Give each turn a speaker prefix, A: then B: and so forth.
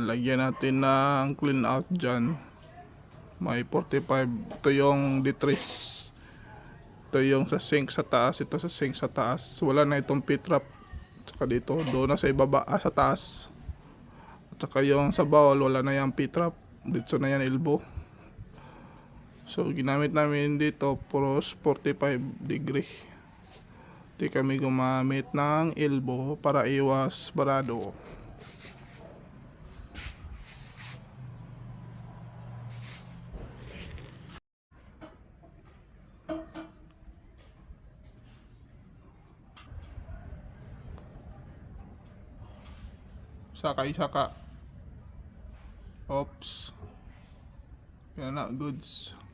A: lagyan natin ng clean out dyan. May 45. Ito yung detrace. Ito yung sa sink sa taas. Ito sa sink sa taas. Wala na itong P-trap. Tsaka dito, doon na sa ibaba, sa taas. At saka yung sa bowl, wala na yung P-trap. Dito na yan elbow. So ginamit namin dito puros 45 degree. Di kami gumamit ng elbow para iwas barado. Saka. Oops. Yan na, goods.